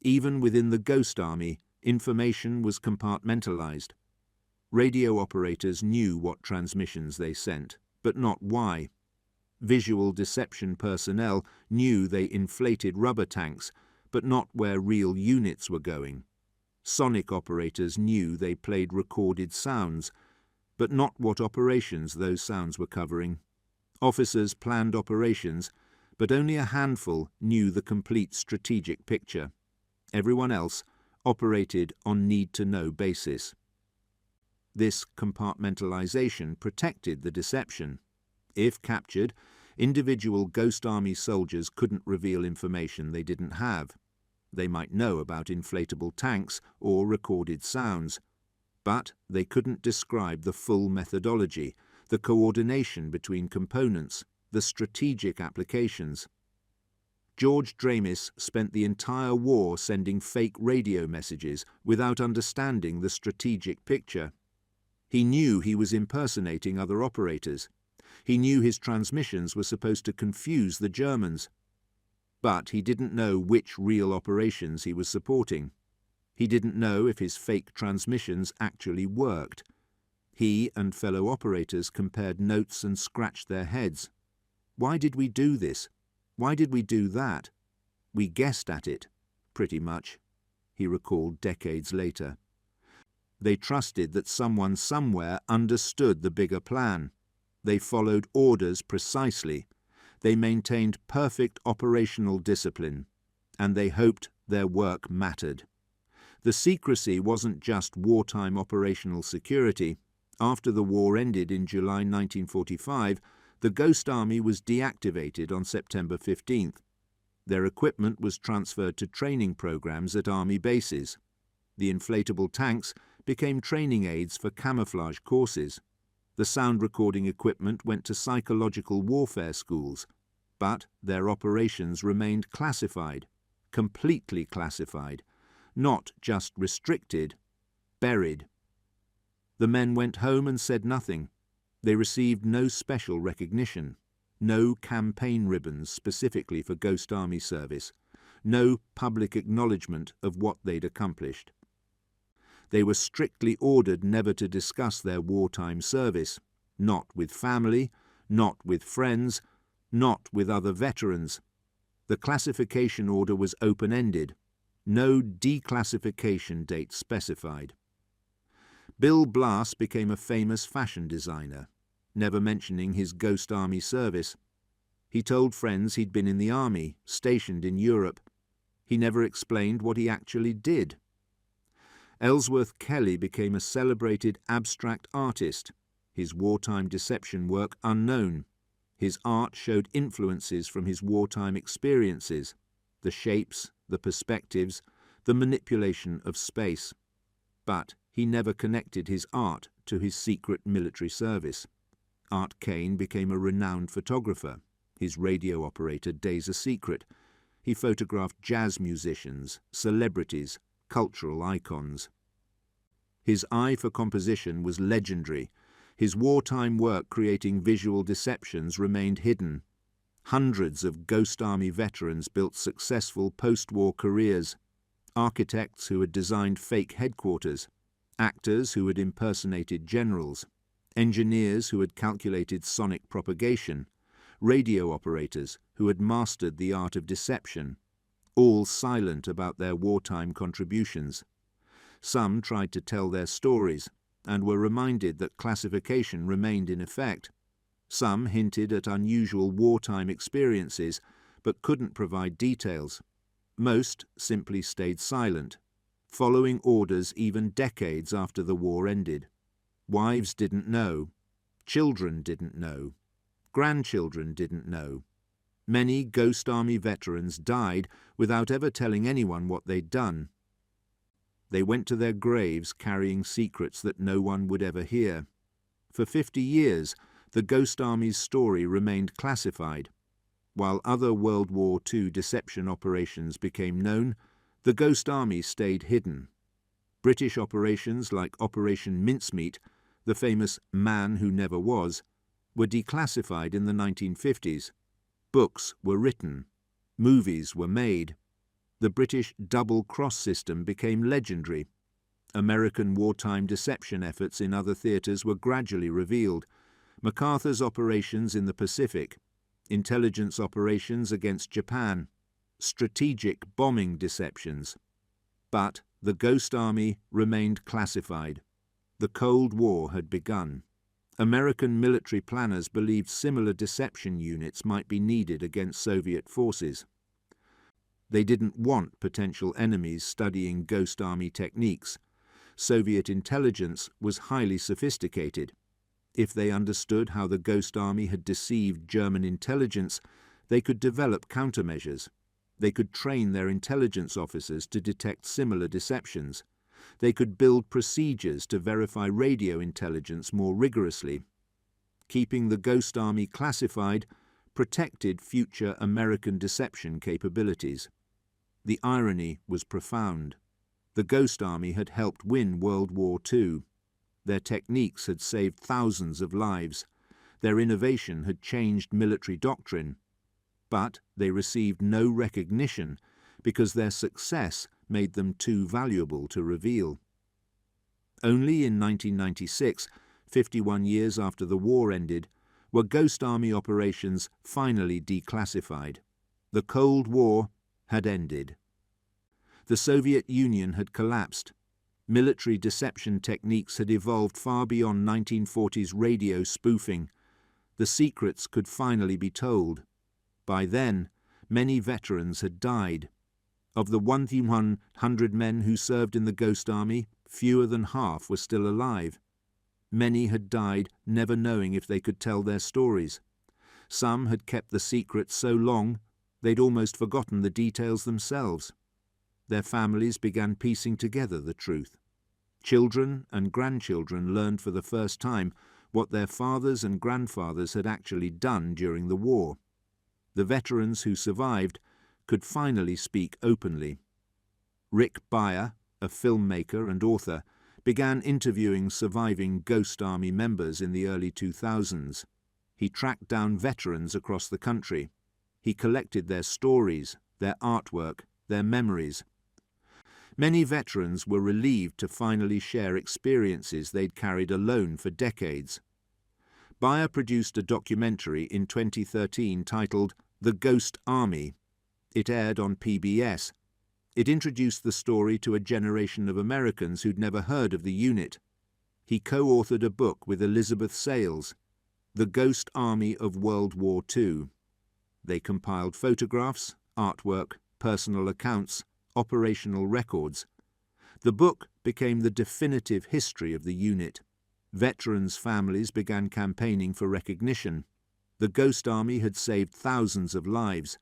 Even within the Ghost Army, information was compartmentalized. Radio operators knew what transmissions they sent, but not why. Visual deception personnel knew they inflated rubber tanks, but not where real units were going. Sonic operators knew they played recorded sounds, but not what operations those sounds were covering. Officers planned operations, but only a handful knew the complete strategic picture. Everyone else operated on need-to-know basis. This compartmentalization protected the deception. If captured, individual Ghost Army soldiers couldn't reveal information they didn't have. They might know about inflatable tanks or recorded sounds, but they couldn't describe the full methodology, the coordination between components, the strategic applications. George Dramis spent the entire war sending fake radio messages without understanding the strategic picture. He knew he was impersonating other operators. He knew his transmissions were supposed to confuse the Germans. But he didn't know which real operations he was supporting. He didn't know if his fake transmissions actually worked. He and fellow operators compared notes and scratched their heads. Why did we do this? Why did we do that? We guessed at it, pretty much, he recalled decades later. They trusted that someone somewhere understood the bigger plan. They followed orders precisely. They maintained perfect operational discipline, and they hoped their work mattered. The secrecy wasn't just wartime operational security. After the war ended in July 1945, the Ghost Army was deactivated on September 15th. Their equipment was transferred to training programs at Army bases. The inflatable tanks became training aids for camouflage courses. The sound recording equipment went to psychological warfare schools, but their operations remained classified, completely classified, not just restricted, buried. The men went home and said nothing. They received no special recognition, no campaign ribbons specifically for Ghost Army service, no public acknowledgement of what they'd accomplished. They were strictly ordered never to discuss their wartime service, not with family, not with friends, not with other veterans. The classification order was open-ended, no declassification date specified. Bill Blass became a famous fashion designer, never mentioning his Ghost Army service. He told friends he'd been in the army, stationed in Europe. He never explained what he actually did. Ellsworth Kelly became a celebrated abstract artist, his wartime deception work unknown. His art showed influences from his wartime experiences, the shapes, the perspectives, the manipulation of space. But he never connected his art to his secret military service. Art Kane became a renowned photographer, his radio operator days a secret. He photographed jazz musicians, celebrities, cultural icons. His eye for composition was legendary. His wartime work creating visual deceptions remained hidden. Hundreds of Ghost Army veterans built successful post-war careers. Architects who had designed fake headquarters, actors who had impersonated generals, engineers who had calculated sonic propagation, radio operators who had mastered the art of deception, all silent about their wartime contributions. Some tried to tell their stories and were reminded that classification remained in effect. Some hinted at unusual wartime experiences but couldn't provide details. Most simply stayed silent, following orders even decades after the war ended. Wives didn't know. Children didn't know. Grandchildren didn't know. Many Ghost Army veterans died without ever telling anyone what they'd done. They went to their graves carrying secrets that no one would ever hear. For 50 years, the Ghost Army's story remained classified. While other World War II deception operations became known, the Ghost Army stayed hidden. British operations like Operation Mincemeat, the famous Man Who Never Was, were declassified in the 1950s. Books were written. Movies were made. The British double-cross system became legendary. American wartime deception efforts in other theatres were gradually revealed. MacArthur's operations in the Pacific, intelligence operations against Japan, strategic bombing deceptions. But the Ghost Army remained classified. The Cold War had begun. American military planners believed similar deception units might be needed against Soviet forces. They didn't want potential enemies studying Ghost Army techniques. Soviet intelligence was highly sophisticated. If they understood how the Ghost Army had deceived German intelligence, they could develop countermeasures. They could train their intelligence officers to detect similar deceptions. They could build procedures to verify radio intelligence more rigorously. Keeping the Ghost Army classified protected future American deception capabilities. The irony was profound. The Ghost Army had helped win World War II. Their techniques had saved thousands of lives. Their innovation had changed military doctrine. But they received no recognition because their success made them too valuable to reveal. Only in 1996, 51 years after the war ended, were Ghost Army operations finally declassified. The Cold War had ended. The Soviet Union had collapsed. Military deception techniques had evolved far beyond 1940s radio spoofing. The secrets could finally be told. By then, many veterans had died. Of the 1,100 men who served in the Ghost Army, fewer than half were still alive. Many had died never knowing if they could tell their stories. Some had kept the secret so long they'd almost forgotten the details themselves. Their families began piecing together the truth. Children and grandchildren learned for the first time what their fathers and grandfathers had actually done during the war. The veterans who survived could finally speak openly. Rick Beyer, a filmmaker and author, began interviewing surviving Ghost Army members in the early 2000s. He tracked down veterans across the country. He collected their stories, their artwork, their memories. Many veterans were relieved to finally share experiences they'd carried alone for decades. Beyer produced a documentary in 2013 titled The Ghost Army. It aired on PBS. It introduced the story to a generation of Americans who'd never heard of the unit. He co-authored a book with Elizabeth Sales, The Ghost Army of World War II. They compiled photographs, artwork, personal accounts, operational records. The book became the definitive history of the unit. Veterans' families began campaigning for recognition. The Ghost Army had saved thousands of lives.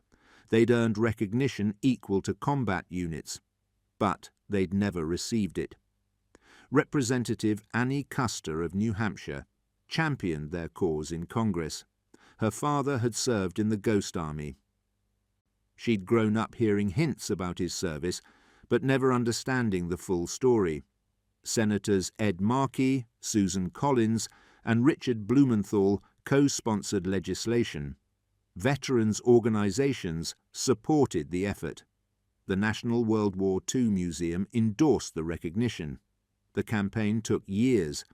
They'd earned recognition equal to combat units, but they'd never received it. Representative Annie Custer of New Hampshire championed their cause in Congress. Her father had served in the Ghost Army. She'd grown up hearing hints about his service, but never understanding the full story. Senators Ed Markey, Susan Collins, and Richard Blumenthal co-sponsored legislation. Veterans' organizations supported the effort. The National World War II Museum endorsed the recognition. The campaign took years.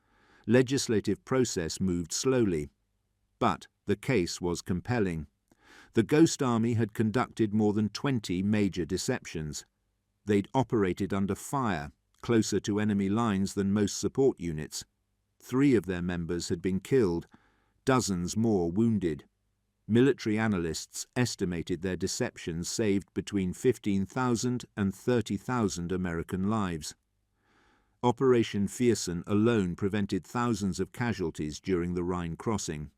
Legislative process moved slowly. But the case was compelling. The Ghost Army had conducted more than 20 major deceptions. They'd operated under fire, closer to enemy lines than most support units. 3 of their members had been killed, dozens more wounded. Military analysts estimated their deceptions saved between 15,000 and 30,000 American lives. Operation Viersen alone prevented thousands of casualties during the Rhine crossing.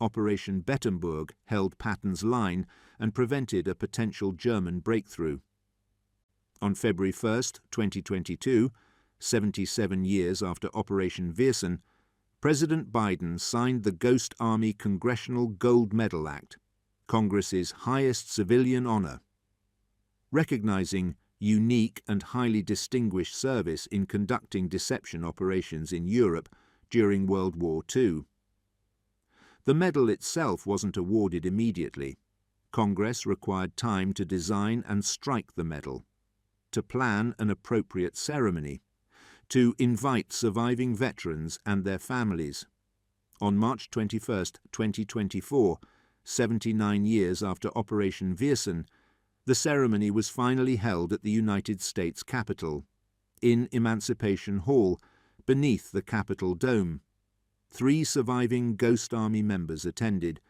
Operation Bettemburg held Patton's line and prevented a potential German breakthrough. On February 1, 2022, 77 years after Operation Viersen, President Biden signed the Ghost Army Congressional Gold Medal Act, Congress's highest civilian honor. Recognizing unique and highly distinguished service in conducting deception operations in Europe during World War II. The medal itself wasn't awarded immediately. Congress required time to design and strike the medal, to plan an appropriate ceremony, to invite surviving veterans and their families. On March 21, 2024, 79 years after Operation Viersen, the ceremony was finally held at the United States Capitol, in Emancipation Hall, beneath the Capitol Dome. 3 surviving Ghost Army members attended: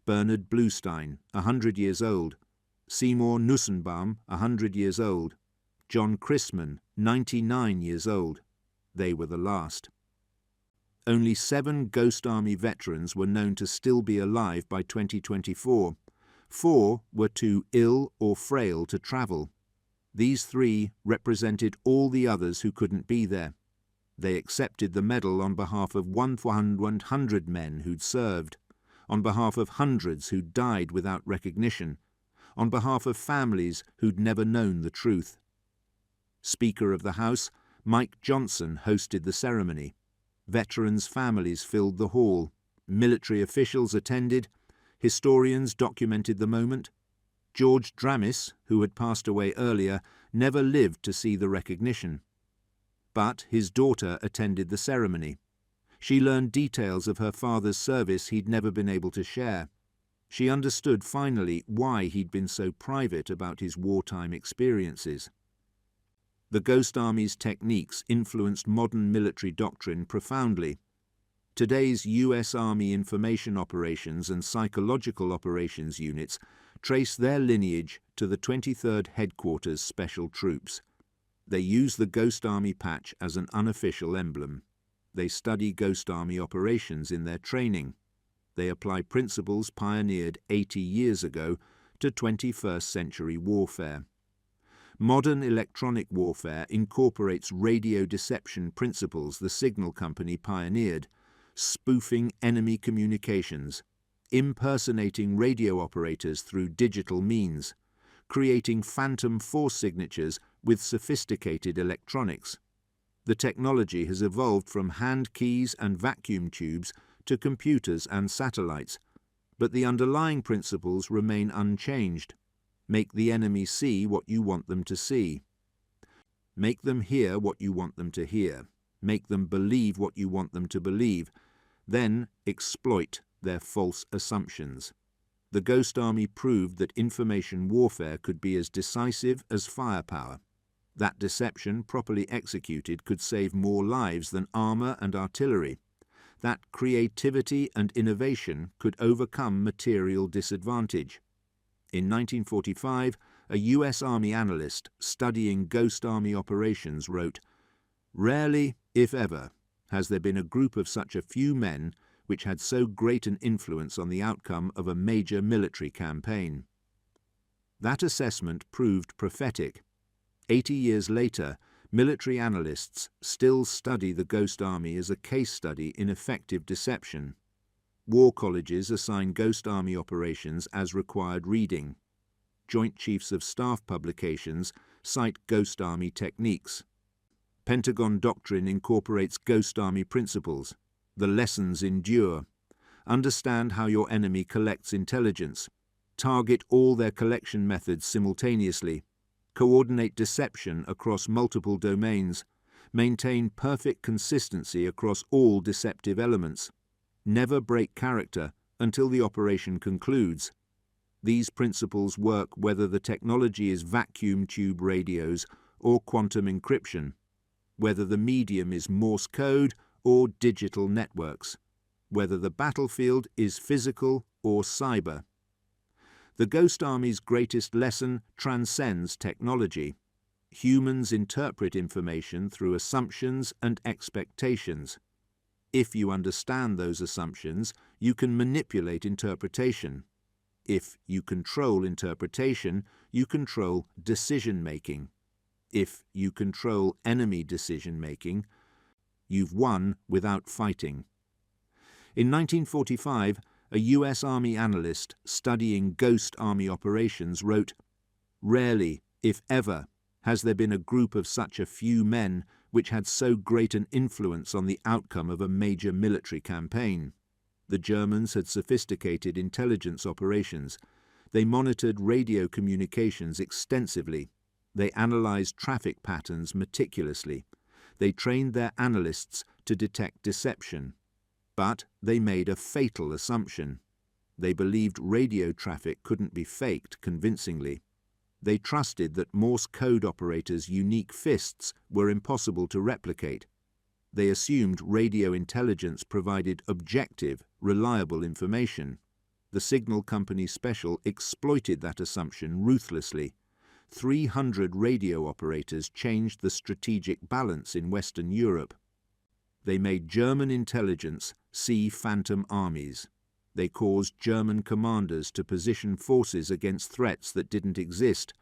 Bernard Bluestein, 100 years old; Seymour Nussenbaum, 100 years old; John Chrisman, 99 years old. They were the last. Only 7 Ghost Army veterans were known to still be alive by 2024. 4 were too ill or frail to travel. These 3 represented all the others who couldn't be there. They accepted the medal on behalf of 100 men who'd served, on behalf of hundreds who'd died without recognition, on behalf of families who'd never known the truth. Speaker of the House, Mike Johnson, hosted the ceremony. Veterans' families filled the hall. Military officials attended. Historians documented the moment. George Dramis, who had passed away earlier, never lived to see the recognition. But his daughter attended the ceremony. She learned details of her father's service he'd never been able to share. She understood finally why he'd been so private about his wartime experiences. The Ghost Army's techniques influenced modern military doctrine profoundly. Today's U.S. Army information operations and psychological operations units trace their lineage to the 23rd Headquarters Special Troops. They use the Ghost Army patch as an unofficial emblem. They study Ghost Army operations in their training. They apply principles pioneered 80 years ago to 21st century warfare. Modern electronic warfare incorporates radio deception principles the Signal Company pioneered, spoofing enemy communications, impersonating radio operators through digital means, creating phantom force signatures with sophisticated electronics. The technology has evolved from hand keys and vacuum tubes to computers and satellites, but the underlying principles remain unchanged. Make the enemy see what you want them to see. Make them hear what you want them to hear. Make them believe what you want them to believe. Then exploit their false assumptions. The Ghost Army proved that information warfare could be as decisive as firepower. That deception, properly executed, could save more lives than armor and artillery. That creativity and innovation could overcome material disadvantage. In 1945, a US Army analyst studying Ghost Army operations wrote, "Rarely, if ever, has there been a group of such a few men which had so great an influence on the outcome of a major military campaign." That assessment proved prophetic. 80 years later, military analysts still study the Ghost Army as a case study in effective deception. War colleges assign Ghost Army operations as required reading. Joint Chiefs of Staff publications cite Ghost Army techniques. Pentagon doctrine incorporates Ghost Army principles. The lessons endure. Understand how your enemy collects intelligence. Target all their collection methods simultaneously. Coordinate deception across multiple domains. Maintain perfect consistency across all deceptive elements. Never break character until the operation concludes. These principles work whether the technology is vacuum tube radios or quantum encryption, whether the medium is Morse code or digital networks, whether the battlefield is physical or cyber. The Ghost Army's greatest lesson transcends technology. Humans interpret information through assumptions and expectations. If you understand those assumptions, you can manipulate interpretation. If you control interpretation, you control decision-making. If you control enemy decision-making, you've won without fighting. In 1945, a US Army analyst studying Ghost Army operations wrote, "Rarely, if ever, has there been a group of such a few men which had so great an influence on the outcome of a major military campaign." The Germans had sophisticated intelligence operations. They monitored radio communications extensively. They analyzed traffic patterns meticulously. They trained their analysts to detect deception. But they made a fatal assumption. They believed radio traffic couldn't be faked convincingly. They trusted that Morse code operators' unique fists were impossible to replicate. They assumed radio intelligence provided objective, reliable information. The signal company special exploited that assumption ruthlessly. 300 radio operators changed the strategic balance in Western Europe. They made German intelligence see phantom armies. They caused German commanders to position forces against threats that didn't exist.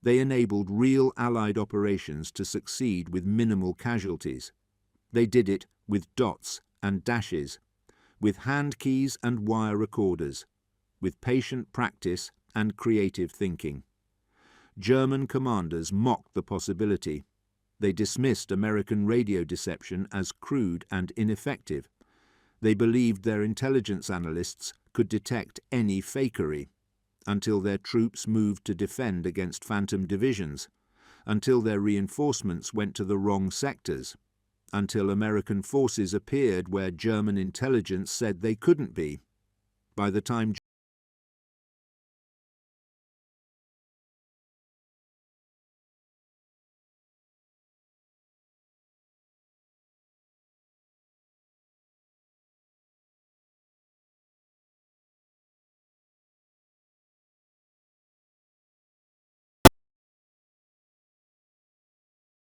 They enabled real Allied operations to succeed with minimal casualties. They did it with dots and dashes, with hand keys and wire recorders, with patient practice and creative thinking. German commanders mocked the possibility. They dismissed American radio deception as crude and ineffective. They believed their intelligence analysts could detect any fakery, until their troops moved to defend against phantom divisions, until their reinforcements went to the wrong sectors, until American forces appeared where German intelligence said they couldn't be. By the time